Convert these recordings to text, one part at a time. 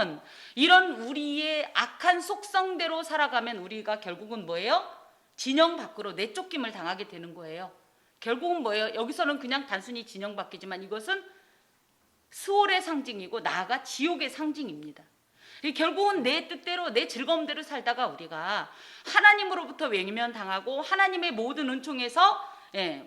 결국은 이런 우리의 악한 속성대로 살아가면 우리가 결국은 뭐예요? 진영 밖으로 내쫓김을 당하게 되는 거예요. 결국은 뭐예요? 여기서는 그냥 단순히 진영 밖이지만 이것은 스월의 상징이고 나아가 지옥의 상징입니다. 결국은 내 뜻대로 내 즐거움대로 살다가 우리가 하나님으로부터 외면당하고 하나님의 모든 은총에서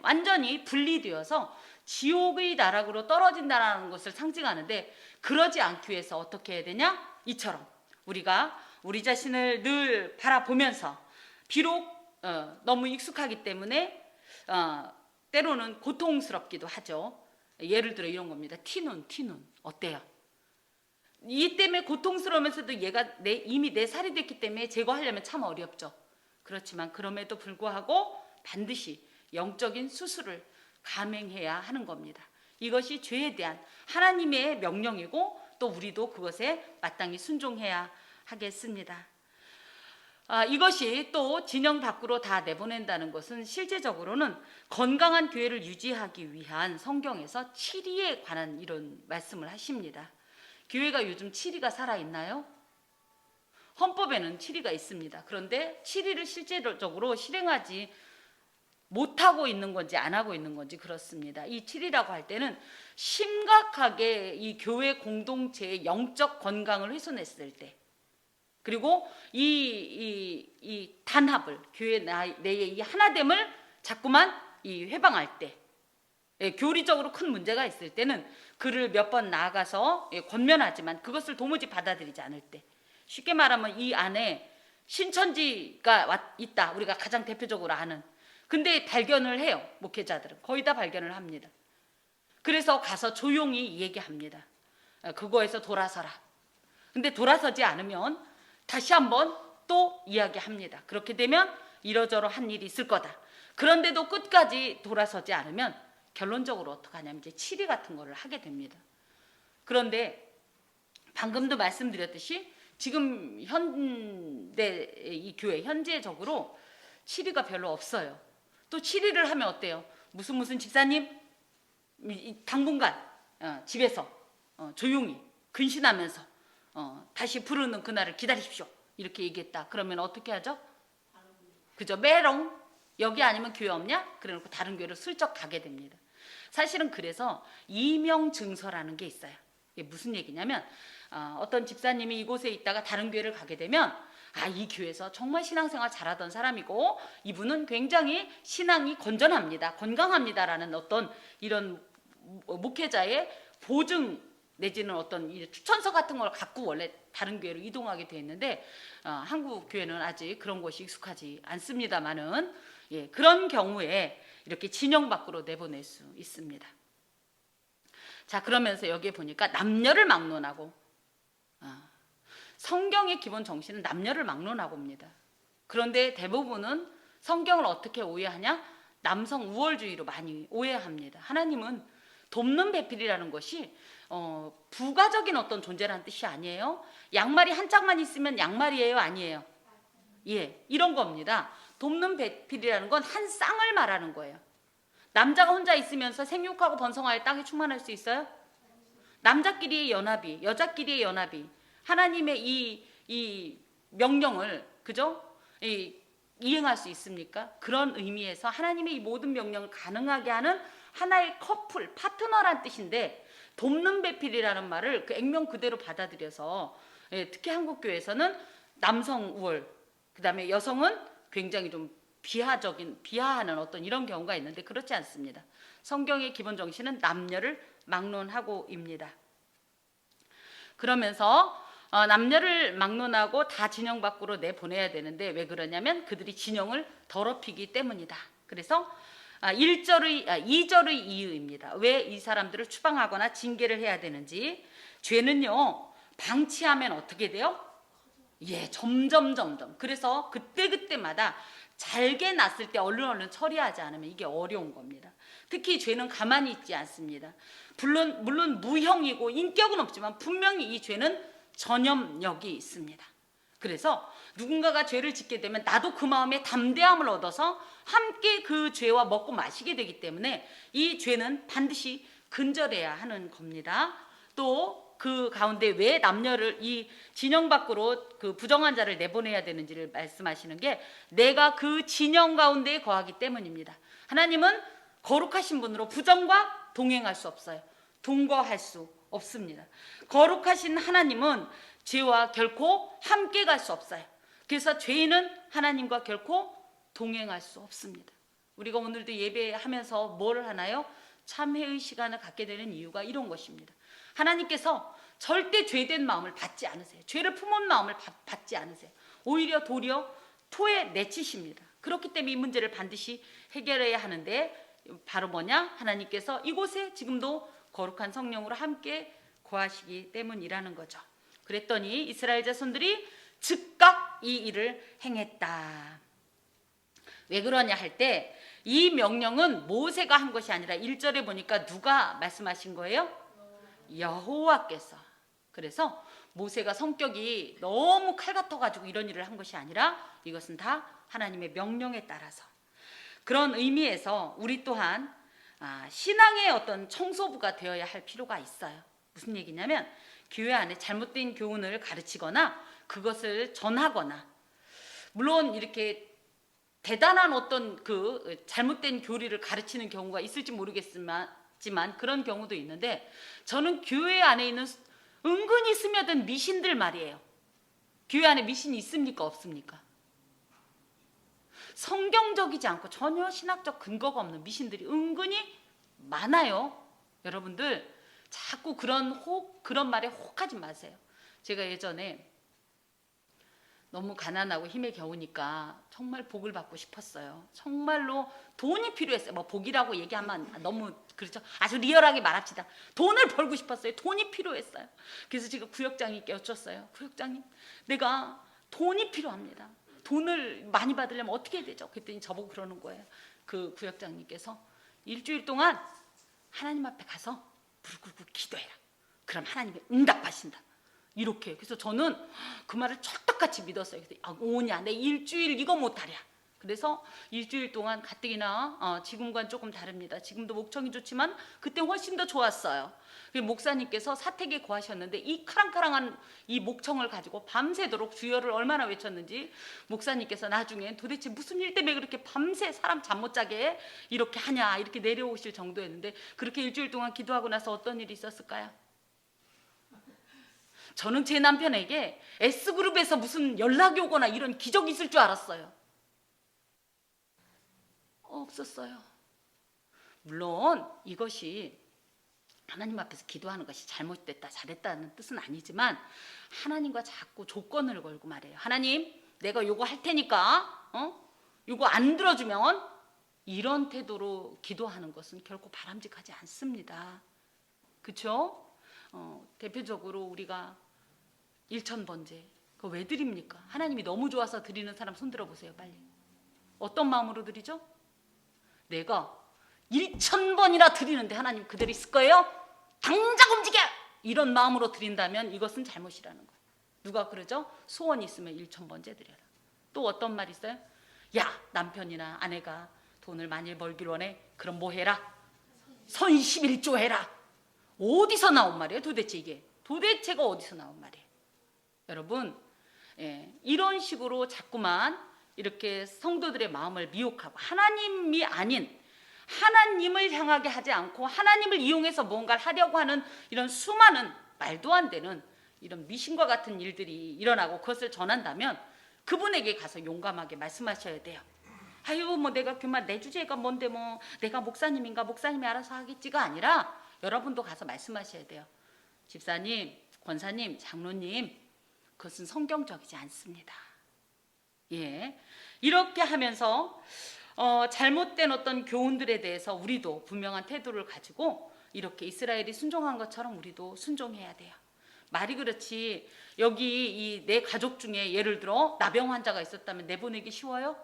완전히 분리되어서 지옥의 나락으로 떨어진다는 것을 상징하는데, 그러지 않기 위해서 어떻게 해야 되냐? 이처럼 우리가 우리 자신을 늘 바라보면서 비록 너무 익숙하기 때문에 때로는 고통스럽기도 하죠. 예를 들어 이런 겁니다. 티눈 어때요? 이 때문에 고통스러우면서도 얘가 이미 내 살이 됐기 때문에 제거하려면 참 어렵죠. 그렇지만 그럼에도 불구하고 반드시 영적인 수술을 감행해야 하는 겁니다. 이것이 죄에 대한 하나님의 명령이고 또 우리도 그것에 마땅히 순종해야 하겠습니다. 이것이 또 진영 밖으로 다 내보낸다는 것은 실제적으로는 건강한 교회를 유지하기 위한 성경에서 치리에 관한 이런 말씀을 하십니다. 교회가 요즘 치리가 살아있나요? 헌법에는 치리가 있습니다. 그런데 치리를 실제적으로 실행하지 못하고 있는 건지 안 하고 있는 건지 그렇습니다. 이 치리라고 할 때는 심각하게 이 교회 공동체의 영적 건강을 훼손했을 때, 그리고 이 단합을, 교회 내의 이 하나됨을 자꾸만 회방할 때, 교리적으로 큰 문제가 있을 때는 그를 몇 번 나아가서 권면하지만 그것을 도무지 받아들이지 않을 때, 쉽게 말하면 이 안에 신천지가 있다, 우리가 가장 대표적으로 아는. 근데 발견을 해요. 목회자들은 거의 다 발견을 합니다. 그래서 가서 조용히 얘기합니다. 그거에서 돌아서라. 근데 돌아서지 않으면 다시 한번 또 이야기합니다. 그렇게 되면 이러저러한 일이 있을 거다. 그런데도 끝까지 돌아서지 않으면 결론적으로 어떻게 하냐면 이제 치리 같은 거를 하게 됩니다. 그런데 방금도 말씀드렸듯이 지금 현대 이 교회 현재적으로 치리가 별로 없어요. 또 치리를 하면 어때요? 무슨 집사님 당분간 집에서 조용히 근신하면서 다시 부르는 그날을 기다리십시오, 이렇게 얘기했다. 그러면 어떻게 하죠? 그죠? 메롱, 여기 아니면 교회 없냐? 그래놓고 다른 교회로 슬쩍 가게 됩니다. 사실은 그래서 이명증서라는 게 있어요. 이게 무슨 얘기냐면 어떤 집사님이 이곳에 있다가 다른 교회를 가게 되면 이 교회에서 정말 신앙생활 잘하던 사람이고 이분은 굉장히 신앙이 건전합니다, 건강합니다라는 어떤 이런 목회자의 보증 내지는 어떤 추천서 같은 걸 갖고 원래 다른 교회로 이동하게 돼 있는데 한국 교회는 아직 그런 것이 익숙하지 않습니다만은 그런 경우에 이렇게 진영 밖으로 내보낼 수 있습니다. 자, 그러면서 여기에 보니까 남녀를 막론하고, 성경의 기본 정신은 남녀를 막론하고입니다. 그런데 대부분은 성경을 어떻게 오해하냐? 남성 우월주의로 많이 오해합니다. 하나님은 돕는 배필이라는 것이 부가적인 어떤 존재라는 뜻이 아니에요. 양말이 한 짝만 있으면 양말이에요, 아니에요? 이런 겁니다. 돕는 배필이라는 건 한 쌍을 말하는 거예요. 남자가 혼자 있으면서 생육하고 번성하여 땅에 충만할 수 있어요? 남자끼리의 연합이, 여자끼리의 연합이 하나님의 이 명령을, 그죠? 이행할 수 있습니까? 그런 의미에서 하나님의 이 모든 명령을 가능하게 하는 하나의 커플, 파트너란 뜻인데, 돕는 배필이라는 말을 그 액면 그대로 받아들여서 특히 한국교회에서는 남성 우월, 그 다음에 여성은 굉장히 좀 비하하는 어떤 이런 경우가 있는데 그렇지 않습니다. 성경의 기본 정신은 남녀를 막론하고입니다. 그러면서 남녀를 막론하고 다 진영 밖으로 내보내야 되는데 왜 그러냐면 그들이 진영을 더럽히기 때문이다. 그래서 2절의 이유입니다. 왜 이 사람들을 추방하거나 징계를 해야 되는지. 죄는요, 방치하면 어떻게 돼요? 점점. 그래서 그때마다 잘게 났을 때 얼른 처리하지 않으면 이게 어려운 겁니다. 특히 죄는 가만히 있지 않습니다. 물론 무형이고 인격은 없지만 분명히 이 죄는 전염력이 있습니다. 그래서 누군가가 죄를 짓게 되면 나도 그 마음에 담대함을 얻어서 함께 그 죄와 먹고 마시게 되기 때문에 이 죄는 반드시 근절해야 하는 겁니다. 또 그 가운데 왜 남녀를 이 진영 밖으로 그 부정한 자를 내보내야 되는지를 말씀하시는 게 내가 그 진영 가운데에 거하기 때문입니다. 하나님은 거룩하신 분으로 부정과 동행할 수 없어요. 동거할 수 없습니다. 거룩하신 하나님은 죄와 결코 함께 갈 수 없어요. 그래서 죄인은 하나님과 결코 동행할 수 없습니다. 우리가 오늘도 예배하면서 뭘 하나요? 참회의 시간을 갖게 되는 이유가 이런 것입니다. 하나님께서 절대 죄된 마음을 받지 않으세요. 죄를 품은 마음을 받지 않으세요. 오히려 도리어 토에 내치십니다. 그렇기 때문에 이 문제를 반드시 해결해야 하는데 바로 뭐냐? 하나님께서 이곳에 지금도 거룩한 성령으로 함께 거하시기 때문이라는 거죠. 그랬더니 이스라엘 자손들이 즉각 이 일을 행했다. 왜 그러냐 할 때 이 명령은 모세가 한 것이 아니라 1절에 보니까 누가 말씀하신 거예요? 여호와께서. 그래서 모세가 성격이 너무 칼 같아가지고 이런 일을 한 것이 아니라 이것은 다 하나님의 명령에 따라서. 그런 의미에서 우리 또한 신앙의 어떤 청소부가 되어야 할 필요가 있어요. 무슨 얘기냐면 교회 안에 잘못된 교훈을 가르치거나 그것을 전하거나, 물론 이렇게 대단한 어떤 그 잘못된 교리를 가르치는 경우가 있을지 모르겠지만 그런 경우도 있는데, 저는 교회 안에 있는 은근히 스며든 미신들 말이에요. 교회 안에 미신이 있습니까 없습니까? 성경적이지 않고 전혀 신학적 근거가 없는 미신들이 은근히 많아요. 여러분들 자꾸 그런 말에 혹하지 마세요. 제가 예전에 너무 가난하고 힘에 겨우니까 정말 복을 받고 싶었어요. 정말로 돈이 필요했어요. 뭐 복이라고 얘기하면 너무 그렇죠. 아주 리얼하게 말합시다. 돈을 벌고 싶었어요. 돈이 필요했어요. 그래서 제가 구역장님께 여쭸어요. 구역장님, 내가 돈이 필요합니다. 돈을 많이 받으려면 어떻게 해야 되죠? 그랬더니 저보고 그러는 거예요. 그 구역장님께서 일주일 동안 하나님 앞에 가서 무릎 꿇고 기도해라. 그럼 하나님이 응답하신다. 이렇게. 그래서 저는 그 말을 찰떡같이 믿었어요. 그래서 오냐, 내 일주일 이거 못하랴. 그래서 일주일 동안 가뜩이나 지금과는 조금 다릅니다. 지금도 목청이 좋지만 그때 훨씬 더 좋았어요. 목사님께서 사택에 거하셨는데 이 카랑카랑한 이 목청을 가지고 밤새도록 주여를 얼마나 외쳤는지 목사님께서 나중에 도대체 무슨 일 때문에 그렇게 밤새 사람 잠 못 자게 이렇게 하냐 이렇게 내려오실 정도였는데, 그렇게 일주일 동안 기도하고 나서 어떤 일이 있었을까요? 저는 제 남편에게 S그룹에서 무슨 연락이 오거나 이런 기적이 있을 줄 알았어요. 없었어요. 물론 이것이 하나님 앞에서 기도하는 것이 잘못됐다 잘했다는 뜻은 아니지만 하나님과 자꾸 조건을 걸고 말해요. 하나님, 내가 요거 할 테니까 요거 안 들어주면, 이런 태도로 기도하는 것은 결코 바람직하지 않습니다. 그렇죠? 대표적으로 우리가 1,000번째 그거 왜 드립니까? 하나님이 너무 좋아서 드리는 사람 손 들어보세요. 빨리. 어떤 마음으로 드리죠? 내가 1,000번이나 드리는데 하나님 그대로 있을 거예요? 당장 움직여! 이런 마음으로 드린다면 이것은 잘못이라는 거예요. 누가 그러죠? 소원이 있으면 1,000번째 드려라. 또 어떤 말이 있어요? 야, 남편이나 아내가 돈을 많이 벌길 원해? 그럼 뭐 해라? 선 11조 해라. 어디서 나온 말이에요? 도대체 이게 도대체가 어디서 나온 말이에요? 여러분, 이런 식으로 자꾸만 이렇게 성도들의 마음을 미혹하고 하나님이 아닌 하나님을 향하게 하지 않고 하나님을 이용해서 뭔가를 하려고 하는 이런 수많은 말도 안 되는 이런 미신과 같은 일들이 일어나고 그것을 전한다면 그분에게 가서 용감하게 말씀하셔야 돼요. 아유, 뭐 내가 그만 내 주제가 뭔데 뭐 내가 목사님인가 목사님이 알아서 하겠지가 아니라 여러분도 가서 말씀하셔야 돼요. 집사님, 권사님, 장로님, 그것은 성경적이지 않습니다. 예, 이렇게 하면서 잘못된 어떤 교훈들에 대해서 우리도 분명한 태도를 가지고 이렇게 이스라엘이 순종한 것처럼 우리도 순종해야 돼요. 말이 그렇지 여기 이 내 가족 중에 예를 들어 나병 환자가 있었다면 내보내기 쉬워요?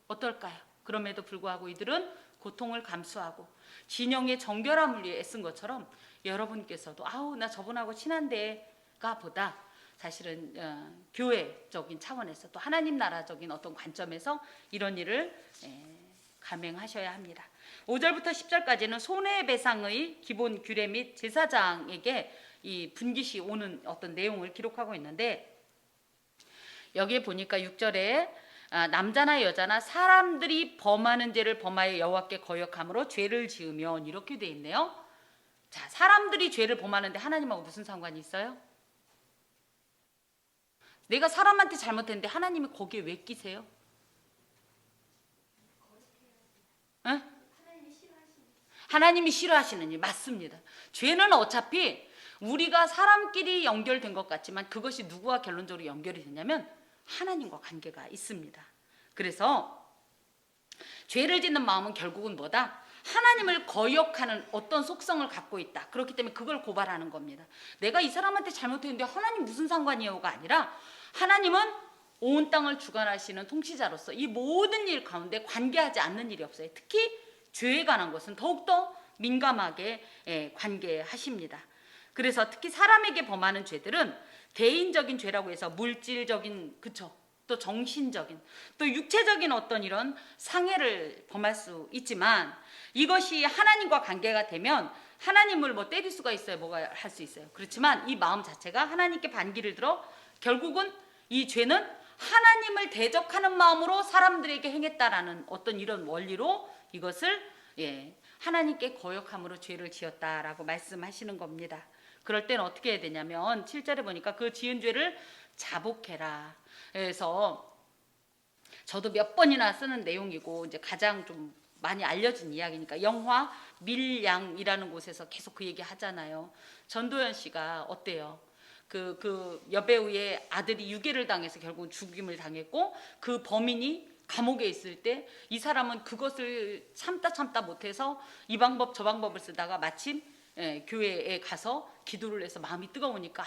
어떨까요? 그럼에도 불구하고 이들은 고통을 감수하고 진영의 정결함을 위해 애쓴 것처럼 여러분께서도 아우 나 저분하고 친한데가 보다 사실은 교회적인 차원에서 또 하나님 나라적인 어떤 관점에서 이런 일을 감행하셔야 합니다. 5절부터 10절까지는 손해배상의 기본 규례 및 제사장에게 이 분깃이 오는 어떤 내용을 기록하고 있는데, 여기에 보니까 6절에 남자나 여자나 사람들이 범하는 죄를 범하여 여호와께 거역함으로 죄를 지으면, 이렇게 돼 있네요. 자, 사람들이 죄를 범하는데 하나님하고 무슨 상관이 있어요? 내가 사람한테 잘못했는데 하나님이 거기에 왜 끼세요? 에? 하나님이 싫어하시는 일, 맞습니다. 죄는 어차피 우리가 사람끼리 연결된 것 같지만 그것이 누구와 결론적으로 연결이 되냐면 하나님과 관계가 있습니다. 그래서 죄를 짓는 마음은 결국은 뭐다? 하나님을 거역하는 어떤 속성을 갖고 있다. 그렇기 때문에 그걸 고발하는 겁니다. 내가 이 사람한테 잘못했는데 하나님 무슨 상관이에요가 아니라, 하나님은 온 땅을 주관하시는 통치자로서 이 모든 일 가운데 관계하지 않는 일이 없어요. 특히 죄에 관한 것은 더욱더 민감하게 관계하십니다. 그래서 특히 사람에게 범하는 죄들은 개인적인 죄라고 해서 물질적인, 그쵸? 또 정신적인, 또 육체적인 어떤 이런 상해를 범할 수 있지만, 이것이 하나님과 관계가 되면 하나님을 뭐 때릴 수가 있어요, 뭐가 할 수 있어요. 그렇지만 이 마음 자체가 하나님께 반기를 들어 결국은 이 죄는 하나님을 대적하는 마음으로 사람들에게 행했다라는 어떤 이런 원리로 이것을 하나님께 거역함으로 죄를 지었다라고 말씀하시는 겁니다. 그럴 때는 어떻게 해야 되냐면 7절에 보니까 그 지은 죄를 자복해라. 그래서 저도 몇 번이나 쓰는 내용이고 이제 가장 좀 많이 알려진 이야기니까, 영화 밀양이라는 곳에서 계속 그 얘기 하잖아요. 전도연 씨가 어때요? 그 여배우의 아들이 유괴를 당해서 결국 죽임을 당했고, 그 범인이 감옥에 있을 때 이 사람은 그것을 참다 못해서 이 방법 저 방법을 쓰다가 마침 교회에 가서 기도를 해서 마음이 뜨거우니까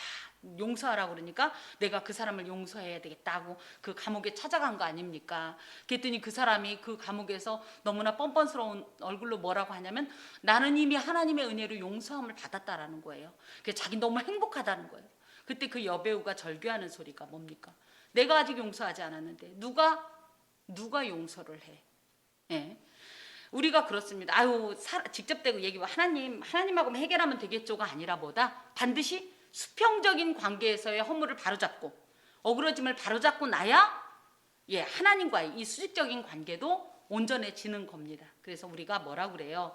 용서하라고 그러니까 내가 그 사람을 용서해야 되겠다고 그 감옥에 찾아간 거 아닙니까? 그랬더니 그 사람이 그 감옥에서 너무나 뻔뻔스러운 얼굴로 뭐라고 하냐면, 나는 이미 하나님의 은혜로 용서함을 받았다라는 거예요. 그래서 자기 너무 행복하다는 거예요. 그때 그 여배우가 절규하는 소리가 뭡니까? 내가 아직 용서하지 않았는데 누가 용서를 해? 예. 우리가 그렇습니다. 직접 대고 얘기하고 하나님하고 해결하면 되겠죠가 아니라 뭐다? 반드시 수평적인 관계에서의 허물을 바로잡고 어그러짐을 바로잡고 나야 하나님과의 이 수직적인 관계도 온전해지는 겁니다. 그래서 우리가 뭐라 그래요?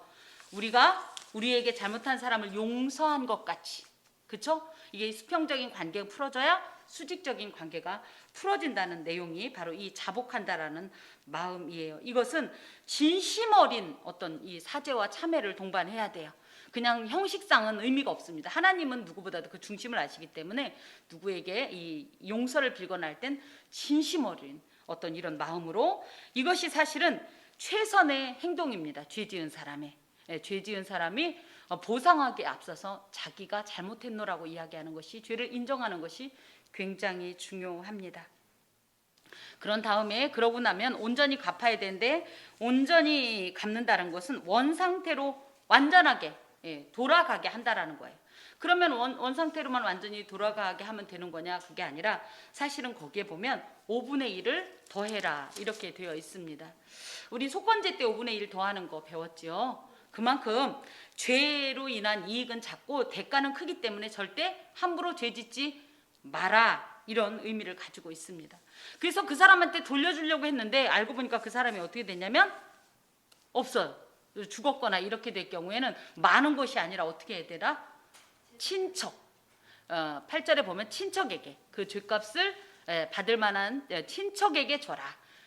우리가 우리에게 잘못한 사람을 용서한 것 같이, 그렇죠? 이게 수평적인 관계가 풀어져야 수직적인 관계가 풀어진다는 내용이 바로 이 자복한다라는 마음이에요. 이것은 진심 어린 어떤 이 사죄와 참회를 동반해야 돼요. 그냥 형식상은 의미가 없습니다. 하나님은 누구보다도 그 중심을 아시기 때문에 누구에게 이 용서를 빌거나 할 땐 진심 어린 어떤 이런 마음으로, 이것이 사실은 최선의 행동입니다. 죄 지은 사람이 보상하기에 앞서서 자기가 잘못했노라고 이야기하는 것이, 죄를 인정하는 것이 굉장히 중요합니다. 그런 다음에 그러고 나면 온전히 갚아야 되는데, 온전히 갚는다는 것은 원상태로 완전하게 돌아가게 한다라는 거예요. 그러면 원상태로만 완전히 돌아가게 하면 되는 거냐? 그게 아니라 사실은 거기에 보면 5분의 1을 더해라 이렇게 되어 있습니다. 우리 속건제 때 5분의 1 더하는 거 배웠죠. 그만큼 죄로 인한 이익은 작고 대가는 크기 때문에 절대 함부로 죄 짓지 마라, 이런 의미를 가지고 있습니다. 그래서 그 사람한테 돌려주려고 했는데 알고 보니까 그 사람이 어떻게 됐냐면 없어요. 죽었거나 이렇게 될 경우에는 많은 것이 아니라 어떻게 해야 되라? 친척. 8절에 보면 친척에게 그 죄값을 받을 만한 친척에게 줘라.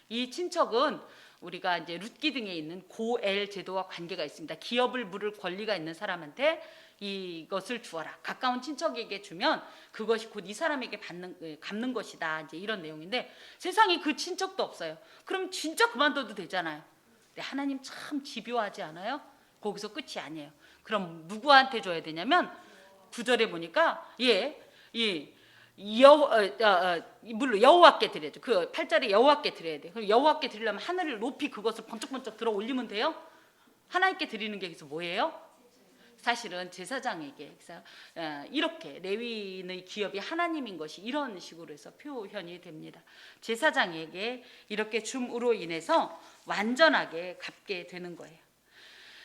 이 친척은 우리가 이제 룻기 등에 있는 고엘 제도와 관계가 있습니다. 기업을 물을 권리가 있는 사람한테 이것을 주어라. 가까운 친척에게 주면 그것이 곧 이 사람에게 갚는 것이다. 이제 이런 내용인데, 세상에 그 친척도 없어요. 그럼 진짜 그만둬도 되잖아요. 근데 하나님 참 집요하지 않아요? 거기서 끝이 아니에요. 그럼 누구한테 줘야 되냐면 9절에 보니까 물론 여호와께 드려야죠. 그 8절에 여호와께 드려야 돼요. 그럼 여호와께 드리려면 하늘을 높이 그것을 번쩍번쩍 들어 올리면 돼요. 하나님께 드리는 게 여기서 뭐예요? 사실은 제사장에게. 그래서 이렇게 레위인의 기업이 하나님인 것이 이런 식으로 해서 표현이 됩니다. 제사장에게 이렇게 줌으로 인해서 완전하게 갚게 되는 거예요.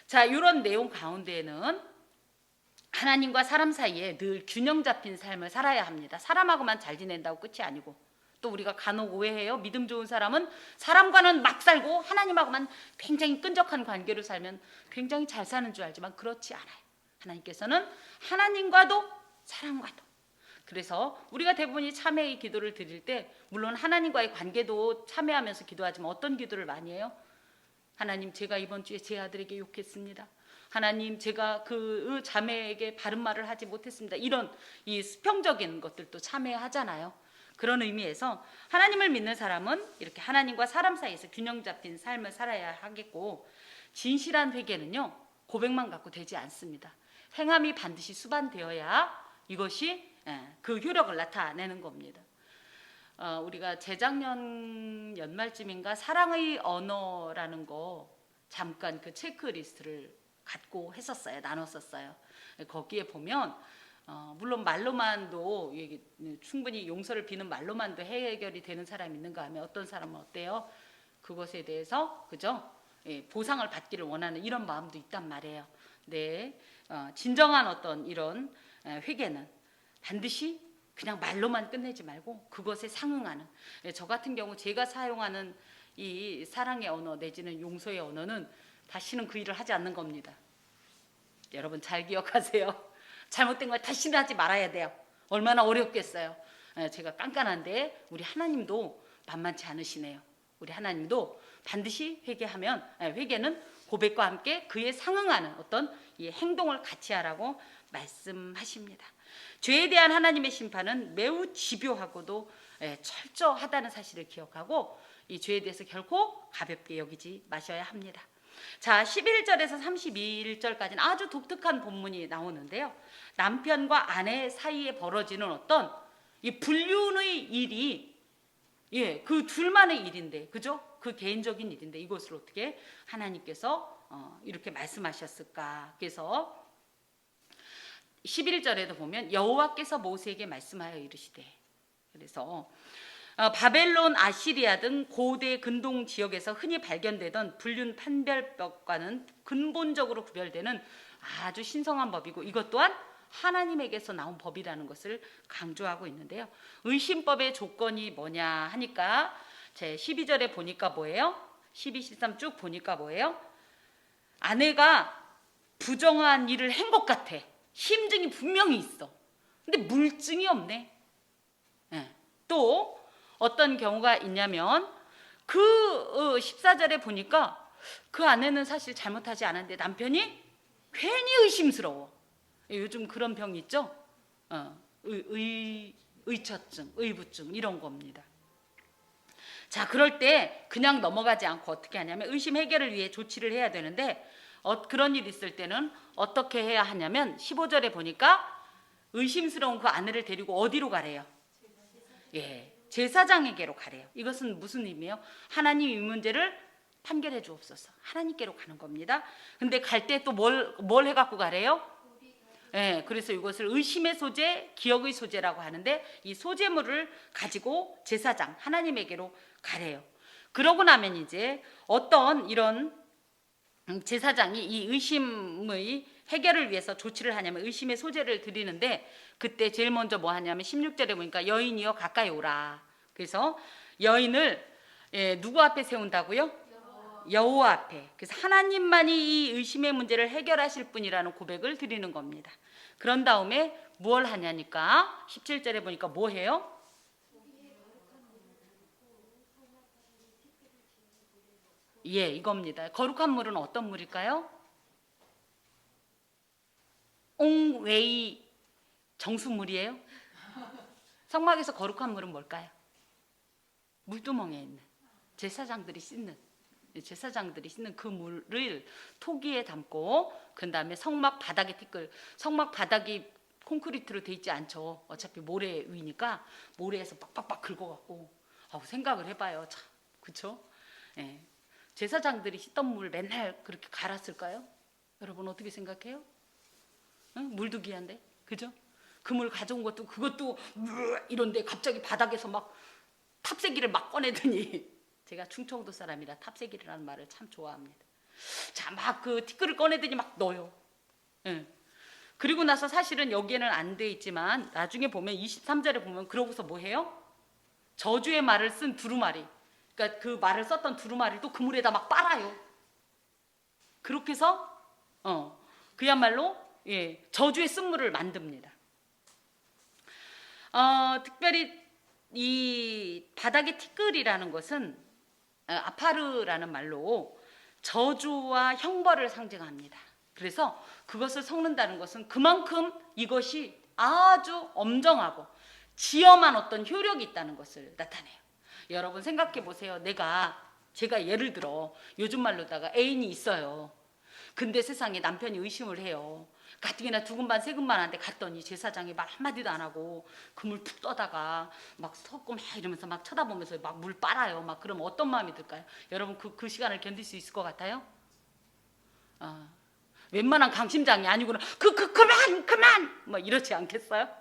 자, 이런 내용 가운데에는 하나님과 사람 사이에 늘 균형 잡힌 삶을 살아야 합니다. 사람하고만 잘 지낸다고 끝이 아니고, 또 우리가 간혹 오해해요. 믿음 좋은 사람은 사람과는 막 살고 하나님하고만 굉장히 끈적한 관계로 살면 굉장히 잘 사는 줄 알지만 그렇지 않아요. 하나님께서는 하나님과도 사람과도. 그래서 우리가 대부분 이 참회의 기도를 드릴 때 물론 하나님과의 관계도 참회하면서 기도하지만 어떤 기도를 많이 해요? 하나님, 제가 이번 주에 제 아들에게 욕했습니다. 하나님, 제가 그 자매에게 바른 말을 하지 못했습니다. 이런 이 수평적인 것들도 참회하잖아요. 그런 의미에서 하나님을 믿는 사람은 이렇게 하나님과 사람 사이에서 균형 잡힌 삶을 살아야 하겠고, 진실한 회개는요 고백만 갖고 되지 않습니다. 행함이 반드시 수반되어야 이것이 그 효력을 나타내는 겁니다. 우리가 재작년 연말쯤인가 사랑의 언어라는 거 잠깐 그 체크리스트를 갖고 했었어요. 나눴었어요. 거기에 보면 물론 말로만도 충분히 용서를 비는 말로만도 해결이 되는 사람이 있는가 하면 어떤 사람은 어때요? 그것에 대해서 그죠? 보상을 받기를 원하는 이런 마음도 있단 말이에요. 네, 진정한 어떤 이런 회개는 반드시 그냥 말로만 끝내지 말고 그것에 상응하는, 저 같은 경우 제가 사용하는 이 사랑의 언어 내지는 용서의 언어는 다시는 그 일을 하지 않는 겁니다. 여러분 잘 기억하세요. 잘못된 걸 다시는 하지 말아야 돼요. 얼마나 어렵겠어요. 제가 깐깐한데 우리 하나님도 만만치 않으시네요. 우리 하나님도 반드시 회개하면, 회개는 고백과 함께 그에 상응하는 어떤 이 행동을 같이 하라고 말씀하십니다. 죄에 대한 하나님의 심판은 매우 집요하고도 철저하다는 사실을 기억하고 이 죄에 대해서 결코 가볍게 여기지 마셔야 합니다. 자, 11절에서 31절까지는 아주 독특한 본문이 나오는데요. 남편과 아내 사이에 벌어지는 어떤 이 불륜의 일이 그 둘만의 일인데, 그죠? 그 개인적인 일인데 이것을 어떻게 하나님께서 이렇게 말씀하셨을까? 그래서 11절에도 보면 여호와께서 모세에게 말씀하여 이르시되, 그래서 바벨론, 아시리아 등 고대 근동 지역에서 흔히 발견되던 불륜 판별법과는 근본적으로 구별되는 아주 신성한 법이고 이것 또한 하나님에게서 나온 법이라는 것을 강조하고 있는데요. 의심법의 조건이 뭐냐 하니까 제 12절에 보니까 뭐예요? 12, 13 쭉 보니까 뭐예요? 아내가 부정한 일을 한 것 같아. 심증이 분명히 있어. 근데 물증이 없네. 또 어떤 경우가 있냐면 그 14절에 보니까 그 아내는 사실 잘못하지 않았는데 남편이 괜히 의심스러워. 요즘 그런 병 있죠? 의처증, 의부증 이런 겁니다. 자, 그럴 때 그냥 넘어가지 않고 어떻게 하냐면 의심 해결을 위해 조치를 해야 되는데 그런 일이 있을 때는 어떻게 해야 하냐면 15절에 보니까 의심스러운 그 아내를 데리고 어디로 가래요? 제사장에게로 가래요. 이것은 무슨 의미예요? 하나님 이 문제를 판결해 주옵소서. 하나님께로 가는 겁니다. 근데 갈 때 또 뭘 해갖고 가래요? 그래서 이것을 의심의 소재, 기억의 소재라고 하는데 이 소재물을 가지고 제사장, 하나님에게로 가래요. 그러고 나면 이제 어떤 이런 제사장이 이 의심의 해결을 위해서 조치를 하냐면 의심의 소재를 드리는데 그때 제일 먼저 뭐 하냐면 16절에 보니까 여인이여 가까이 오라. 그래서 여인을 누구 앞에 세운다고요? 여호와 앞에. 그래서 하나님만이 이 의심의 문제를 해결하실 분이라는 고백을 드리는 겁니다. 그런 다음에 무엇 하냐니까 17절에 보니까 뭐 해요? 이겁니다. 거룩한 물은 어떤 물일까요? 옹웨이 정수물이에요? 성막에서 거룩한 물은 뭘까요? 물두멍에 있는 제사장들이 씻는 그 물을 토기에 담고 그 다음에 성막 바닥에 성막 바닥이 콘크리트로 돼 있지 않죠. 어차피 모래 위니까 모래에서 빡빡빡 긁어갖고 생각을 해봐요. 참, 그쵸? 제사장들이 씻던 물 맨날 그렇게 갈았을까요? 여러분 어떻게 생각해요? 물도 귀한데, 그죠? 그 물 가져온 것도 그것도 이런데 갑자기 바닥에서 막 탑세기를 막 꺼내더니 제가 충청도 사람이라 탑세기라는 말을 참 좋아합니다. 자, 막 그 티끌을 꺼내더니 막 넣어요. 그리고 나서 사실은 여기에는 안 돼 있지만 나중에 보면 23절에 보면 그러고서 뭐 해요? 저주의 말을 쓴 두루마리, 그러니까 그 말을 썼던 두루마리를 또 그물에다 막 빨아요. 그렇게 해서 그야말로 저주의 쓴물을 만듭니다. 특별히 이 바닥의 티끌이라는 것은 아파르라는 말로 저주와 형벌을 상징합니다. 그래서 그것을 섞는다는 것은 그만큼 이것이 아주 엄정하고 지엄한 어떤 효력이 있다는 것을 나타내요. 여러분 생각해 보세요. 제가 예를 들어 요즘 말로다가 애인이 있어요. 근데 세상에 남편이 의심을 해요. 가뜩이나 두근반 세근반한테 갔더니 제사장이 말 한마디도 안 하고 그물 푹 떠다가 막 섞고 막 이러면서 막 쳐다보면서 막 물 빨아요. 막 그러면 어떤 마음이 들까요? 여러분 그 시간을 견딜 수 있을 것 같아요? 웬만한 강심장이 아니고는 그만 뭐 이렇지 않겠어요?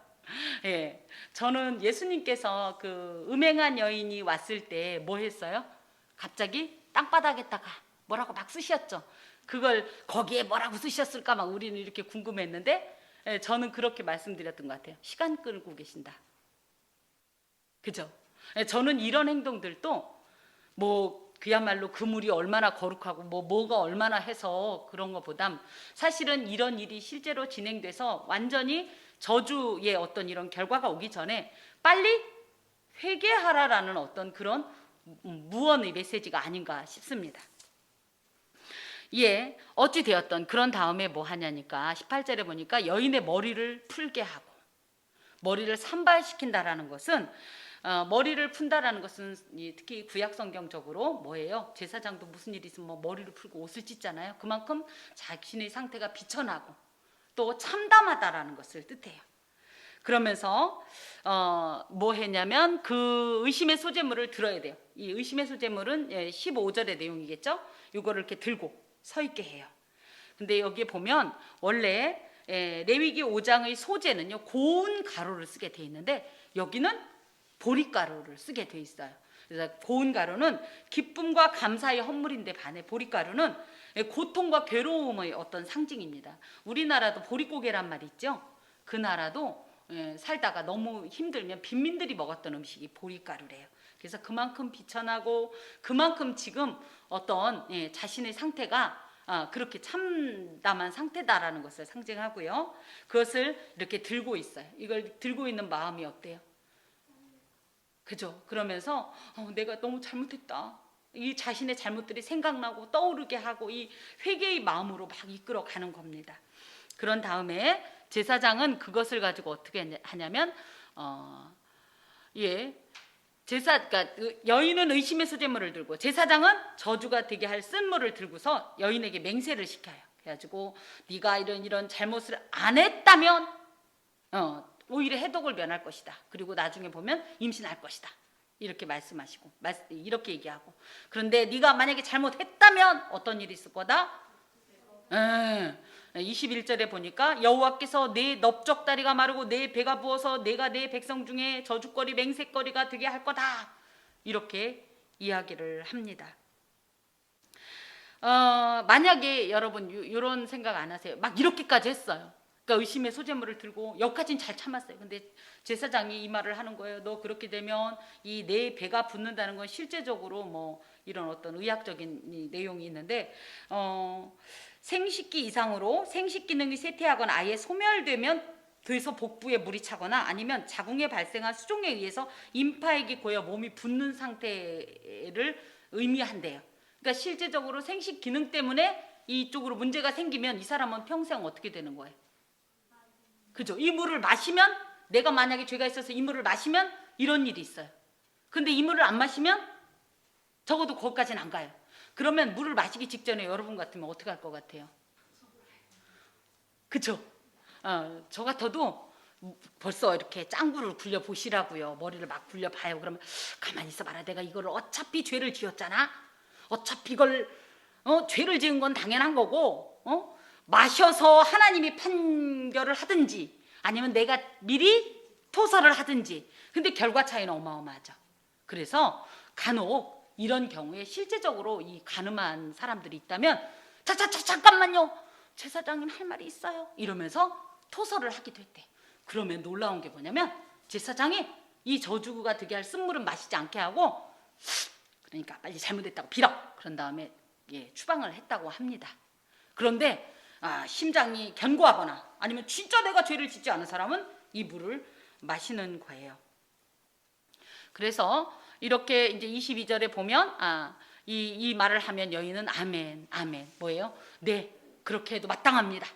예, 저는 예수님께서 그 음행한 여인이 왔을 때 뭐 했어요? 갑자기 땅바닥에다가 뭐라고 막 쓰셨죠. 그걸 거기에 뭐라고 쓰셨을까 막 우리는 이렇게 궁금했는데, 저는 그렇게 말씀드렸던 것 같아요. 시간 끌고 계신다. 그죠? 저는 이런 행동들도 뭐 그야말로 그물이 얼마나 거룩하고 뭐가 얼마나 해서 그런 것보단 사실은 이런 일이 실제로 진행돼서 완전히 저주의 어떤 이런 결과가 오기 전에 빨리 회개하라라는 어떤 그런 무언의 메시지가 아닌가 싶습니다. 예, 어찌 되었던 그런 다음에 뭐 하냐니까 18절에 보니까 여인의 머리를 풀게 하고, 머리를 산발시킨다라는 것은 머리를 푼다라는 것은 특히 구약 성경적으로 뭐예요? 제사장도 무슨 일이 있으면 뭐 머리를 풀고 옷을 찢잖아요. 그만큼 자신의 상태가 비천하고 또 참담하다라는 것을 뜻해요. 그러면서 뭐 했냐면 그 의심의 소재물을 들어야 돼요. 이 의심의 소재물은 15절의 내용이겠죠. 이거를 이렇게 들고 서 있게 해요. 근데 여기에 보면 원래 레위기 5장의 소재는요 고운 가루를 쓰게 돼 있는데 여기는 보릿가루를 쓰게 돼 있어요. 그래서 고운 가루는 기쁨과 감사의 헌물인데 반해 보릿가루는 고통과 괴로움의 어떤 상징입니다. 우리나라도 보릿고개란 말이 있죠. 그 나라도 살다가 너무 힘들면 빈민들이 먹었던 음식이 보릿가루래요. 그래서 그만큼 비천하고 그만큼 지금 어떤 자신의 상태가 그렇게 참담한 상태다라는 것을 상징하고요. 그것을 이렇게 들고 있어요. 이걸 들고 있는 마음이 어때요? 그죠? 그러면서 내가 너무 잘못했다. 이 자신의 잘못들이 생각나고 떠오르게 하고 이 회개의 마음으로 막 이끌어 가는 겁니다. 그런 다음에 제사장은 그것을 가지고 어떻게 하냐면 그러니까 여인은 의심의 소재물을 들고 제사장은 저주가 되게 할 쓴물을 들고서 여인에게 맹세를 시켜요. 그래가지고 네가 이런 잘못을 안 했다면 오히려 해독을 면할 것이다. 그리고 나중에 보면 임신할 것이다. 이렇게 말씀하시고 이렇게 얘기하고, 그런데 네가 만약에 잘못했다면 어떤 일이 있을 거다? 21절에 보니까 여호와께서 내 넓적다리가 마르고 내 배가 부어서 내가 내 백성 중에 저주거리 맹세거리가 되게 할 거다. 이렇게 이야기를 합니다. 만약에 여러분 이런 생각 안 하세요? 막 이렇게까지 했어요. 그러니까 의심의 소재물을 들고 여기까지는 잘 참았어요. 근데 제사장이 이 말을 하는 거예요. 너 그렇게 되면 이 내 배가 붓는다는 건 실제적으로 뭐 이런 어떤 의학적인 내용이 있는데 생식기 이상으로 생식 기능이 쇠퇴하거나 아예 소멸되면 돼서 복부에 물이 차거나 아니면 자궁에 발생한 수종에 의해서 임파액이 고여 몸이 붓는 상태를 의미한대요. 그러니까 실제적으로 생식 기능 때문에 이쪽으로 문제가 생기면 이 사람은 평생 어떻게 되는 거예요? 그죠? 이 물을 마시면, 내가 만약에 죄가 있어서 이 물을 마시면 이런 일이 있어요. 근데 이 물을 안 마시면 적어도 거기까지는 안 가요. 그러면 물을 마시기 직전에 여러분 같으면 어떻게 할 것 같아요? 그쵸? 저 같아도 벌써 이렇게 짱구를 굴려 보시라고요. 머리를 막 굴려 봐요. 그러면 가만히 있어봐라. 내가 이걸 어차피 죄를 지었잖아. 어차피 이걸 죄를 지은 건 당연한 거고 마셔서 하나님이 판결을 하든지 아니면 내가 미리 토설을 하든지, 근데 결과 차이는 어마어마하죠. 그래서 간혹 이런 경우에 실제적으로 이 가늠한 사람들이 있다면 잠깐만요. 제사장님 할 말이 있어요. 이러면서 토설을 하기도 했대. 그러면 놀라운 게 뭐냐면 제사장이 이 저주가 되게 할 쓴물은 마시지 않게 하고, 그러니까 빨리 잘못했다고 빌어. 그런 다음에 추방을 했다고 합니다. 그런데 심장이 견고하거나 아니면 진짜 내가 죄를 짓지 않은 사람은 이 물을 마시는 거예요. 그래서 이렇게 이제 22절에 보면 이 말을 하면 여인은 아멘, 아멘. 뭐예요? 네, 그렇게 해도 마땅합니다.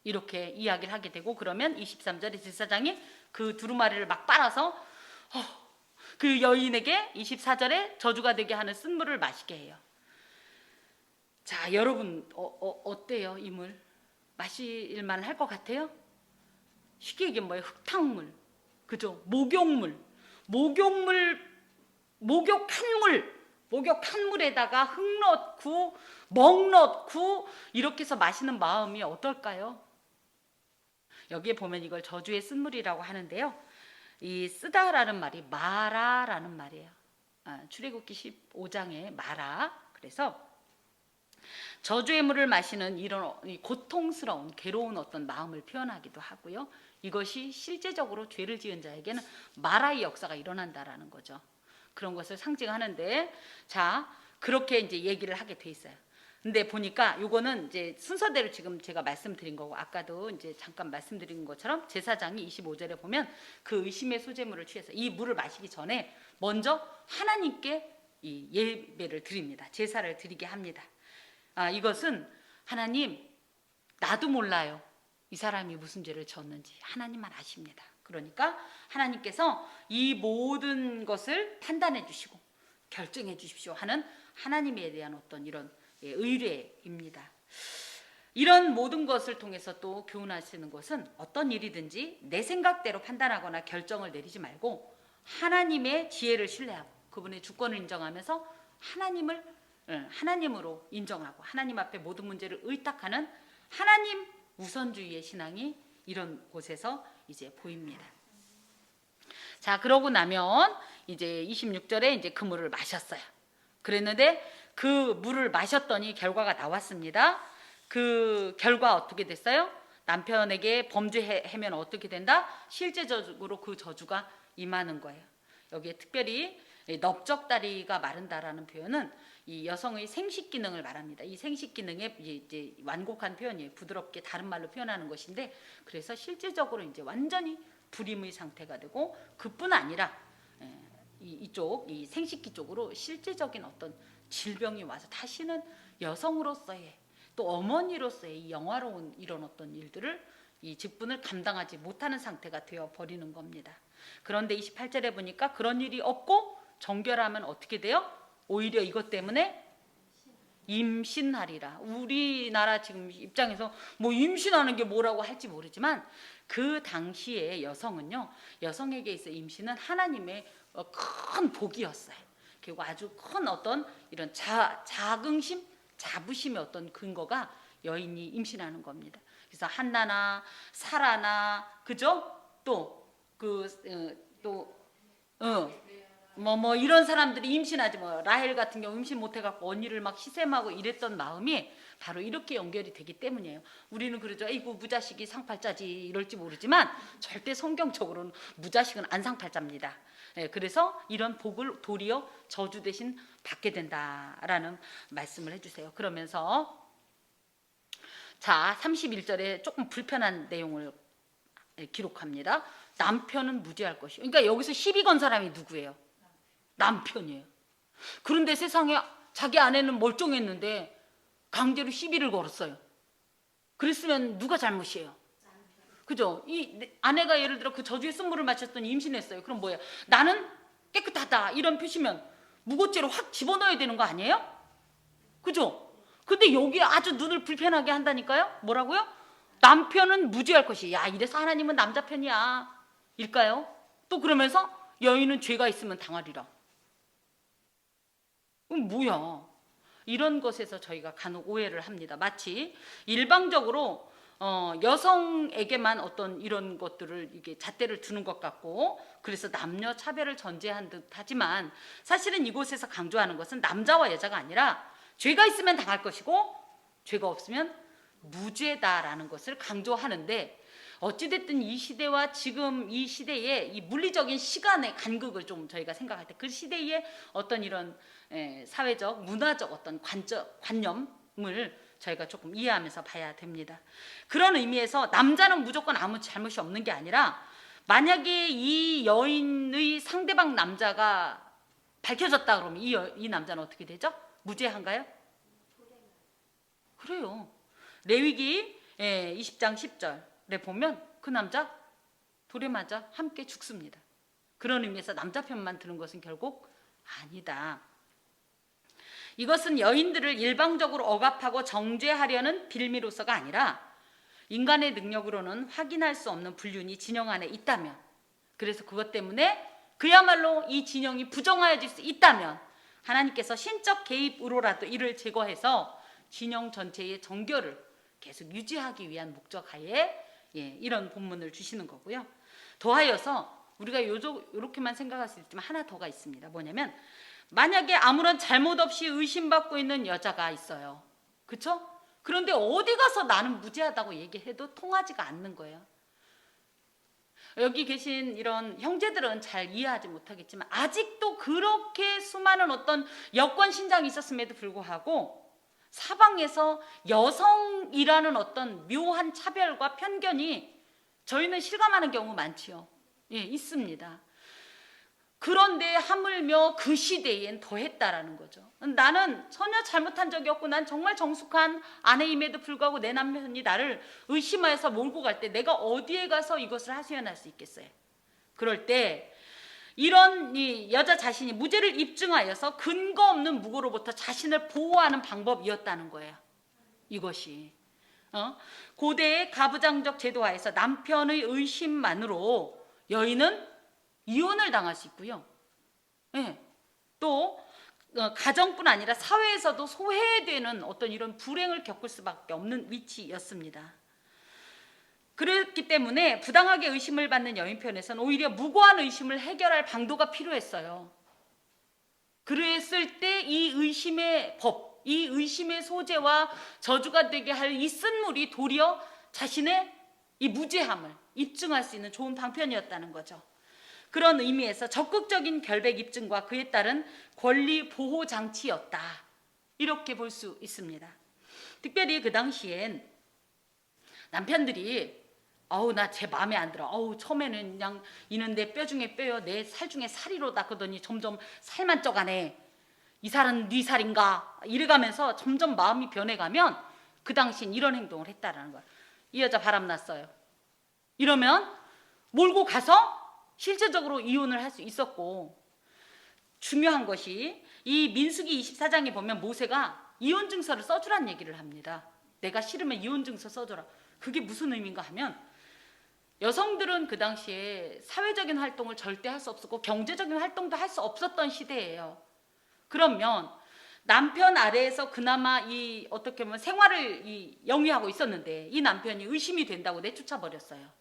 이렇게 이야기를 하게 되고, 그러면 23절에 제사장이 그 두루마리를 막 빨아서 그 여인에게 24절에 저주가 되게 하는 쓴물을 마시게 해요. 자, 여러분 어때요? 이 물 마실만 할 것 같아요? 쉽게 얘기하면 뭐예요? 흙탕물, 그죠? 목욕물, 목욕한 물에다가 흙 넣고 먹 넣고 이렇게 해서 마시는 마음이 어떨까요? 여기에 보면 이걸 저주의 쓴물이라고 하는데요. 이 쓰다라는 말이 마라라는 말이에요. 출애굽기 15장에 마라. 그래서 저주의 물을 마시는 이런 고통스러운 괴로운 어떤 마음을 표현하기도 하고요. 이것이 실제적으로 죄를 지은 자에게는 마라의 역사가 일어난다라는 거죠. 그런 것을 상징하는데, 자, 그렇게 이제 얘기를 하게 돼 있어요. 근데 보니까 요거는 이제 순서대로 지금 제가 말씀드린 거고, 아까도 이제 잠깐 말씀드린 것처럼 제사장이 25절에 보면 그 의심의 소재물을 취해서 이 물을 마시기 전에 먼저 하나님께 이 예배를 드립니다. 제사를 드리게 합니다. 이것은 하나님, 나도 몰라요. 이 사람이 무슨 죄를 지었는지 하나님만 아십니다. 그러니까 하나님께서 이 모든 것을 판단해 주시고 결정해 주십시오 하는 하나님에 대한 어떤 이런 의뢰입니다. 이런 모든 것을 통해서 또 교훈하시는 것은 어떤 일이든지 내 생각대로 판단하거나 결정을 내리지 말고 하나님의 지혜를 신뢰하고 그분의 주권을 인정하면서 하나님으로 인정하고 하나님 앞에 모든 문제를 의탁하는 하나님 우선주의의 신앙이 이런 곳에서 이제 보입니다. 자, 그러고 나면 이제 26절에 이제 그 물을 마셨어요. 그랬는데 그 물을 마셨더니 결과가 나왔습니다. 그 결과 어떻게 됐어요? 남편에게 범죄하면 어떻게 된다? 실제적으로 그 저주가 임하는 거예요. 여기에 특별히 넓적다리가 마른다라는 표현은 이 여성의 생식 기능을 말합니다. 이 생식 기능의 이제 완곡한 표현이에요. 부드럽게 다른 말로 표현하는 것인데, 그래서 실질적으로 이제 완전히 불임의 상태가 되고, 그뿐 아니라 이쪽 이 생식기 쪽으로 실제적인 어떤 질병이 와서 다시는 여성으로서의 또 어머니로서의 이 영화로운 이런 어떤 일들을 이 직분을 감당하지 못하는 상태가 되어 버리는 겁니다. 그런데 28절에 보니까 그런 일이 없고 정결하면 어떻게 돼요? 오히려 이것 때문에 임신하리라. 우리나라 지금 입장에서 뭐 임신하는 게 뭐라고 할지 모르지만 그 당시에 여성은요, 여성에게 있어 임신은 하나님의 큰 복이었어요. 그리고 아주 큰 어떤 이런 자긍심, 자부심의 어떤 근거가 여인이 임신하는 겁니다. 그래서 한나나 사라나, 그죠? 뭐 이런 사람들이 임신하지, 뭐 라헬 같은 경우 임신 못해갖고 언니를 막 시샘하고 이랬던 마음이 바로 이렇게 연결이 되기 때문이에요. 우리는 그러죠. 아이고 무자식이 상팔자지 이럴지 모르지만 절대 성경적으로는 무자식은 안 상팔자입니다. 그래서 이런 복을 도리어 저주 대신 받게 된다라는 말씀을 해주세요. 그러면서 자 31절에 조금 불편한 내용을 기록합니다. 남편은 무죄할 것이요. 그러니까 여기서 시비 건 사람이 누구예요? 남편이에요. 그런데 세상에 자기 아내는 멀쩡했는데 강제로 시비를 걸었어요. 그랬으면 누가 잘못이에요? 그죠? 이 아내가 예를 들어 그 저주의 쓴물을 마셨더니 임신했어요. 그럼 뭐예요? 나는 깨끗하다 이런 표시면 무고죄로 확 집어넣어야 되는 거 아니에요? 그죠? 근데 여기 아주 눈을 불편하게 한다니까요? 뭐라고요? 남편은 무죄할 것이. 야, 이래서 하나님은 남자 편이야 일까요? 또 그러면서 여인은 죄가 있으면 당하리라. 그럼 뭐야? 이런 것에서 저희가 간혹 오해를 합니다. 마치 일방적으로 여성에게만 어떤 이런 것들을 이게 잣대를 두는 것 같고, 그래서 남녀 차별을 전제한 듯 하지만 사실은 이곳에서 강조하는 것은 남자와 여자가 아니라 죄가 있으면 당할 것이고 죄가 없으면 무죄다라는 것을 강조하는데, 어찌됐든 이 시대와 지금 이 시대의 이 물리적인 시간의 간극을 좀 저희가 생각할 때 그 시대의 어떤 이런 사회적, 문화적 어떤 관념을 저희가 조금 이해하면서 봐야 됩니다. 그런 의미에서 남자는 무조건 아무 잘못이 없는 게 아니라 만약에 이 여인의 상대방 남자가 밝혀졌다 그러면 이 남자는 어떻게 되죠? 무죄한가요? 그래요. 레위기 20장 10절에 보면 그 남자 돌에 맞아 함께 죽습니다. 그런 의미에서 남자 편만 드는 것은 결국 아니다. 이것은 여인들을 일방적으로 억압하고 정죄하려는 빌미로서가 아니라 인간의 능력으로는 확인할 수 없는 불륜이 진영 안에 있다면, 그래서 그것 때문에 그야말로 이 진영이 부정하여질 수 있다면 하나님께서 신적 개입으로라도 이를 제거해서 진영 전체의 정결을 계속 유지하기 위한 목적하에 이런 본문을 주시는 거고요. 더하여서 우리가 이렇게만 생각할 수 있지만 하나 더가 있습니다. 뭐냐면 만약에 아무런 잘못 없이 의심받고 있는 여자가 있어요. 그렇죠? 그런데 어디 가서 나는 무죄하다고 얘기해도 통하지가 않는 거예요. 여기 계신 이런 형제들은 잘 이해하지 못하겠지만 아직도 그렇게 수많은 어떤 여권 신장이 있었음에도 불구하고 사방에서 여성이라는 어떤 묘한 차별과 편견이 저희는 실감하는 경우 많지요. 있습니다. 그런데 하물며 그 시대엔 더했다라는 거죠. 나는 전혀 잘못한 적이 없고 난 정말 정숙한 아내임에도 불구하고 내 남편이 나를 의심하여서 몰고 갈 때 내가 어디에 가서 이것을 하소연할 수 있겠어요. 그럴 때 이런 이 여자 자신이 무죄를 입증하여서 근거 없는 무고로부터 자신을 보호하는 방법이었다는 거예요. 이것이 고대의 가부장적 제도하에서 남편의 의심만으로 여인은 이혼을 당할 수 있고요. 또 가정뿐 아니라 사회에서도 소외되는 어떤 이런 불행을 겪을 수밖에 없는 위치였습니다. 그렇기 때문에 부당하게 의심을 받는 여인 편에서는 오히려 무고한 의심을 해결할 방도가 필요했어요. 그랬을 때 이 의심의 법, 이 의심의 소재와 저주가 되게 할 이 쓴물이 도리어 자신의 이 무죄함을 입증할 수 있는 좋은 방편이었다는 거죠. 그런 의미에서 적극적인 결백 입증과 그에 따른 권리 보호 장치였다. 이렇게 볼 수 있습니다. 특별히 그 당시엔 남편들이 나 제 마음에 안 들어. 처음에는 그냥 이는 내 뼈 중에 뼈요, 내 살 중에 살이로다 그러더니 점점 살만 쪄가네. 이 살은 네 살인가? 이래가면서 점점 마음이 변해가면 그 당시엔 이런 행동을 했다라는 거야. 이 여자 바람났어요. 이러면 몰고 가서 실제적으로 이혼을 할 수 있었고, 중요한 것이 이 민수기 24장에 보면 모세가 이혼 증서를 써주란 얘기를 합니다. 내가 싫으면 이혼 증서 써줘라. 그게 무슨 의미인가 하면 여성들은 그 당시에 사회적인 활동을 절대 할 수 없었고 경제적인 활동도 할 수 없었던 시대예요. 그러면 남편 아래에서 그나마 이 어떻게 보면 생활을 영위하고 있었는데 이 남편이 의심이 된다고 내쫓아 버렸어요.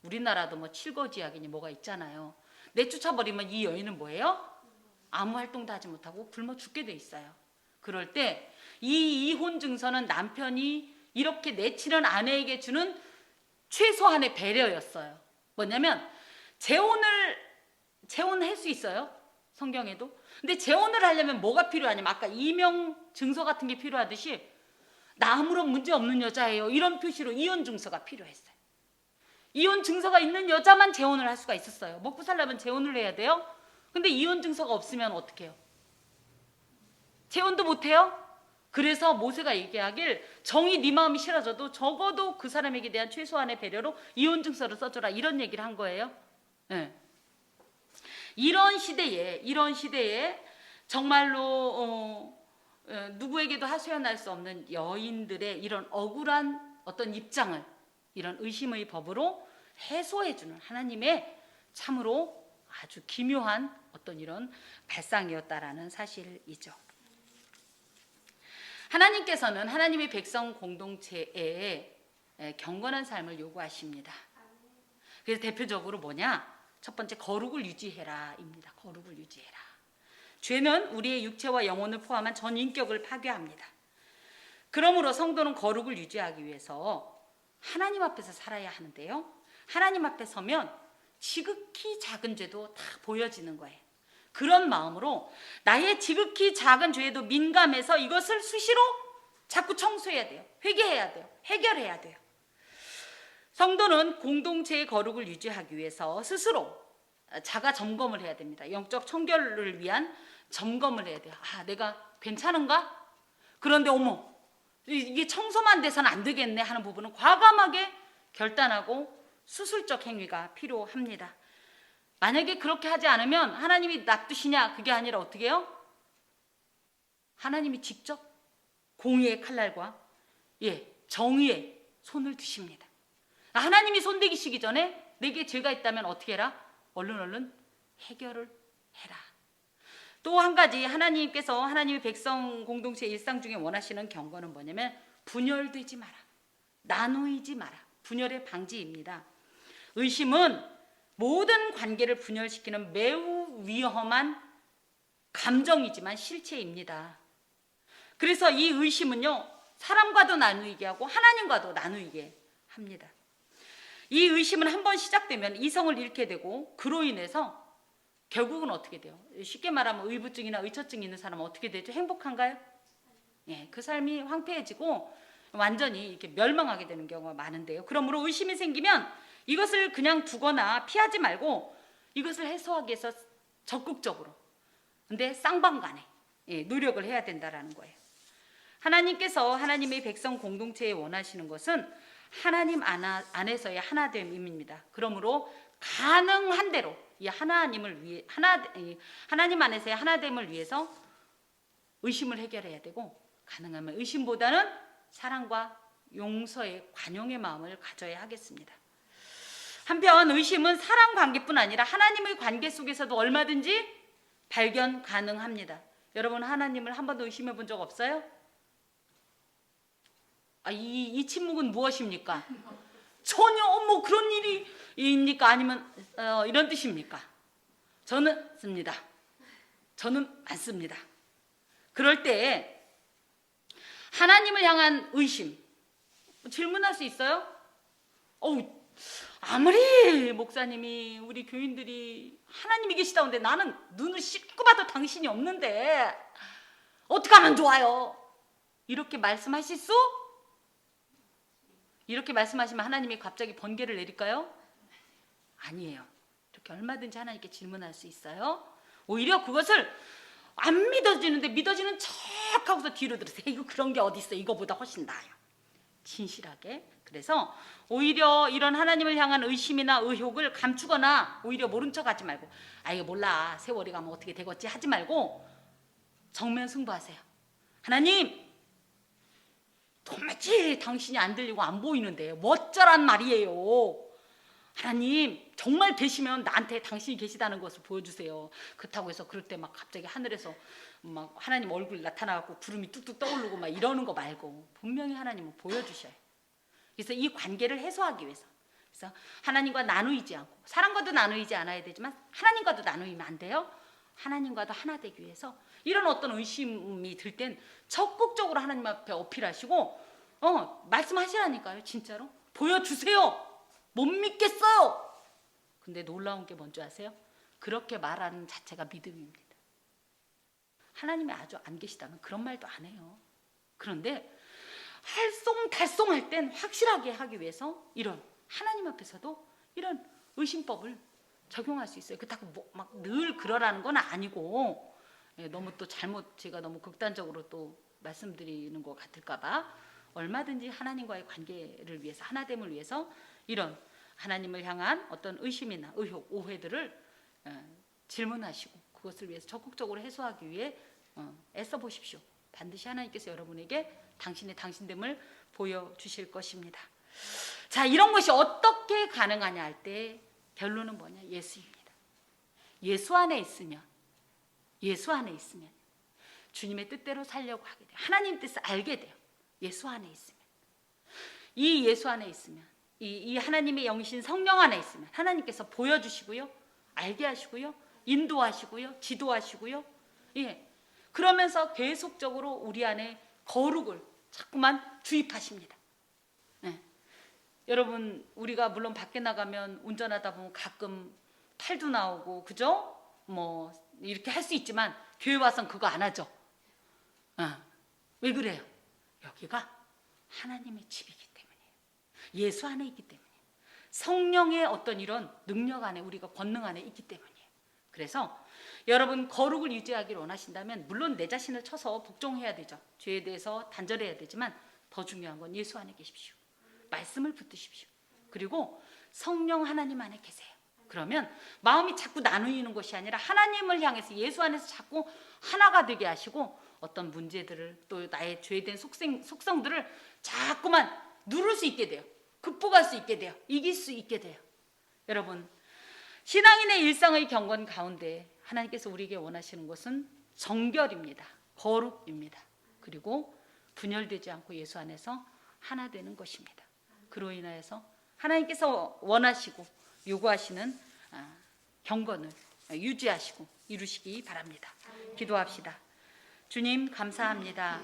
우리나라도 뭐 칠거지약이니 뭐가 있잖아요. 내쫓아 버리면 이 여인은 뭐예요? 아무 활동도 하지 못하고 굶어 죽게 돼 있어요. 그럴 때 이 이혼 증서는 남편이 이렇게 내치는 아내에게 주는 최소한의 배려였어요. 뭐냐면 재혼할 수 있어요. 성경에도. 근데 재혼을 하려면 뭐가 필요하냐면 아까 이명 증서 같은 게 필요하듯이 나 아무런 문제 없는 여자예요. 이런 표시로 이혼 증서가 필요했어요. 이혼 증서가 있는 여자만 재혼을 할 수가 있었어요. 먹고 살려면 재혼을 해야 돼요. 근데 이혼 증서가 없으면 어떻게 해요? 재혼도 못 해요? 그래서 모세가 얘기하길 정이 네 마음이 싫어져도 적어도 그 사람에게 대한 최소한의 배려로 이혼 증서를 써줘라 이런 얘기를 한 거예요. 이런 시대에 정말로 누구에게도 하소연할 수 없는 여인들의 이런 억울한 어떤 입장을 이런 의심의 법으로 해소해주는 하나님의 참으로 아주 기묘한 어떤 이런 발상이었다라는 사실이죠. 하나님께서는 하나님의 백성 공동체에 경건한 삶을 요구하십니다. 그래서 대표적으로 뭐냐? 첫 번째 거룩을 유지해라입니다. 거룩을 유지해라. 죄는 우리의 육체와 영혼을 포함한 전 인격을 파괴합니다. 그러므로 성도는 거룩을 유지하기 위해서 하나님 앞에서 살아야 하는데요. 하나님 앞에 서면 지극히 작은 죄도 다 보여지는 거예요. 그런 마음으로 나의 지극히 작은 죄에도 민감해서 이것을 수시로 자꾸 청소해야 돼요. 회개해야 돼요. 해결해야 돼요. 성도는 공동체의 거룩을 유지하기 위해서 스스로 자가 점검을 해야 됩니다. 영적 청결을 위한 점검을 해야 돼요. 아, 내가 괜찮은가? 그런데 어머, 이게 청소만 돼서는 안 되겠네 하는 부분은 과감하게 결단하고 수술적 행위가 필요합니다. 만약에 그렇게 하지 않으면 하나님이 놔두시냐? 그게 아니라 어떻게 해요? 하나님이 직접 공의의 칼날과 정의의 손을 드십니다. 하나님이 손대기시기 전에 내게 죄가 있다면 어떻게 해라? 얼른 해결을 해라. 또 한 가지 하나님께서 하나님의 백성 공동체 일상 중에 원하시는 경고는 뭐냐면 분열되지 마라. 나누이지 마라. 분열의 방지입니다. 의심은 모든 관계를 분열시키는 매우 위험한 감정이지만 실체입니다. 그래서 이 의심은요, 사람과도 나누게 하고 하나님과도 나누게 합니다. 이 의심은 한번 시작되면 이성을 잃게 되고 그로 인해서 결국은 어떻게 돼요? 쉽게 말하면 의부증이나 의처증이 있는 사람은 어떻게 되죠? 행복한가요? 그 삶이 황폐해지고 완전히 이렇게 멸망하게 되는 경우가 많은데요. 그러므로 의심이 생기면 이것을 그냥 두거나 피하지 말고 이것을 해소하기 위해서 적극적으로, 근데 쌍방간에 노력을 해야 된다라는 거예요. 하나님께서 하나님의 백성 공동체에 원하시는 것은 하나님 안에서의 하나됨입니다. 그러므로 가능한 대로 이 하나님을 위해 하나님 안에서의 하나됨을 위해서 의심을 해결해야 되고, 가능하면 의심보다는 사랑과 용서의 관용의 마음을 가져야 하겠습니다. 한편 의심은 사람 관계뿐 아니라 하나님의 관계 속에서도 얼마든지 발견 가능합니다. 여러분, 하나님을 한 번도 의심해 본 적 없어요? 이 침묵은 무엇입니까? 전혀 뭐 그런 일이입니까? 아니면 이런 뜻입니까? 저는 씁니다. 저는 많습니다. 그럴 때 하나님을 향한 의심 질문할 수 있어요? 아무리 목사님이 우리 교인들이 하나님이 계시다는데 나는 눈을 씻고 봐도 당신이 없는데 어떻게 하면 좋아요? 이렇게 말씀하실 수? 이렇게 말씀하시면 하나님이 갑자기 번개를 내릴까요? 아니에요. 이렇게 얼마든지 하나님께 질문할 수 있어요. 오히려 그것을 안 믿어지는데 믿어지는 척 하고서 뒤로 들으세요. 이거 그런 게 어디 있어? 이거보다 훨씬 나아요. 진실하게. 그래서 오히려 이런 하나님을 향한 의심이나 의혹을 감추거나 오히려 모른 척 하지 말고, 이거 몰라, 세월이 가면 어떻게 되겠지 하지 말고 정면 승부하세요. 하나님, 도무지 당신이 안 들리고 안 보이는데 뭐 어쩌란 말이에요. 하나님, 정말 되시면 나한테 당신이 계시다는 것을 보여주세요. 그렇다고 해서 그럴 때 막 갑자기 하늘에서 막 하나님 얼굴이 나타나고 구름이 뚝뚝 떠오르고 막 이러는 거 말고 분명히 하나님은 보여주셔요. 그래서 이 관계를 해소하기 위해서, 그래서 하나님과 나누이지 않고, 사람과도 나누이지 않아야 되지만 하나님과도 나누이면 안 돼요. 하나님과도 하나 되기 위해서 이런 어떤 의심이 들 땐 적극적으로 하나님 앞에 어필하시고 말씀하시라니까요. 진짜로 보여주세요. 못 믿겠어요. 근데 놀라운 게 뭔지 아세요? 그렇게 말하는 자체가 믿음입니다. 하나님이 아주 안 계시다면 그런 말도 안 해요. 그런데 할쏭달쏭할 땐 확실하게 하기 위해서 이런 하나님 앞에서도 이런 의심법을 적용할 수 있어요. 그렇다고 막 늘 그러라는 건 아니고, 너무 또 잘못 제가 너무 극단적으로 또 말씀드리는 것 같을까봐 얼마든지 하나님과의 관계를 위해서, 하나됨을 위해서 이런 하나님을 향한 어떤 의심이나 의혹, 오해들을 질문하시고 그것을 위해서 적극적으로 해소하기 위해 애써 보십시오. 반드시 하나님께서 여러분에게 당신의 당신됨을 보여주실 것입니다. 자, 이런 것이 어떻게 가능하냐 할 때 결론은 뭐냐? 예수입니다. 예수 안에 있으면 주님의 뜻대로 살려고 하게 돼요. 하나님 뜻을 알게 돼요. 예수 안에 있으면. 이 예수 안에 있으면, 이 하나님의 영이신 성령 안에 있으면 하나님께서 보여주시고요, 알게 하시고요, 인도하시고요, 지도하시고요. 그러면서 계속적으로 우리 안에 거룩을 자꾸만 주입하십니다. 여러분 우리가 물론 밖에 나가면 운전하다 보면 가끔 탈도 나오고 그죠? 뭐 이렇게 할 수 있지만 교회 와서는 그거 안 하죠. 왜 그래요? 여기가 하나님의 집이기 때문이에요. 예수 안에 있기 때문이에요. 성령의 어떤 이런 능력 안에, 우리가 권능 안에 있기 때문이에요. 그래서 여러분 거룩을 유지하기를 원하신다면 물론 내 자신을 쳐서 복종해야 되죠. 죄에 대해서 단절해야 되지만 더 중요한 건 예수 안에 계십시오. 말씀을 붙드십시오. 그리고 성령 하나님 안에 계세요. 그러면 마음이 자꾸 나누이는 것이 아니라 하나님을 향해서 예수 안에서 자꾸 하나가 되게 하시고 어떤 문제들을 또 나의 죄된 속성들을 자꾸만 누를 수 있게 돼요. 극복할 수 있게 돼요. 이길 수 있게 돼요. 여러분 신앙인의 일상의 경건 가운데 하나님께서 우리에게 원하시는 것은 정결입니다. 거룩입니다. 그리고 분열되지 않고 예수 안에서 하나 되는 것입니다. 그로 인하여서 하나님께서 원하시고 요구하시는 경건을 유지하시고 이루시기 바랍니다. 기도합시다. 주님 감사합니다.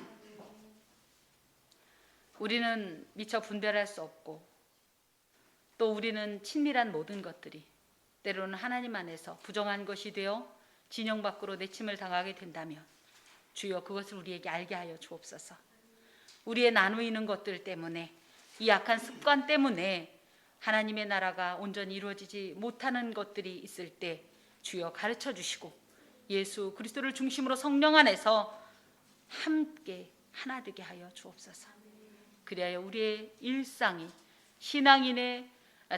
우리는 미처 분별할 수 없고 또 우리는 친밀한 모든 것들이 때로는 하나님 안에서 부정한 것이 되어 진영 밖으로 내침을 당하게 된다면 주여 그것을 우리에게 알게 하여 주옵소서. 우리의 나누이는 것들 때문에 이 악한 습관 때문에 하나님의 나라가 온전히 이루어지지 못하는 것들이 있을 때 주여 가르쳐 주시고 예수 그리스도를 중심으로 성령 안에서 함께 하나 되게 하여 주옵소서. 그리하여 우리의 일상이 신앙인의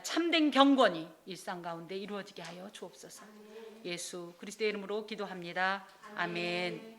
참된 경건이 일상 가운데 이루어지게 하여 주옵소서. 예수 그리스도의 이름으로 기도합니다. 아멘.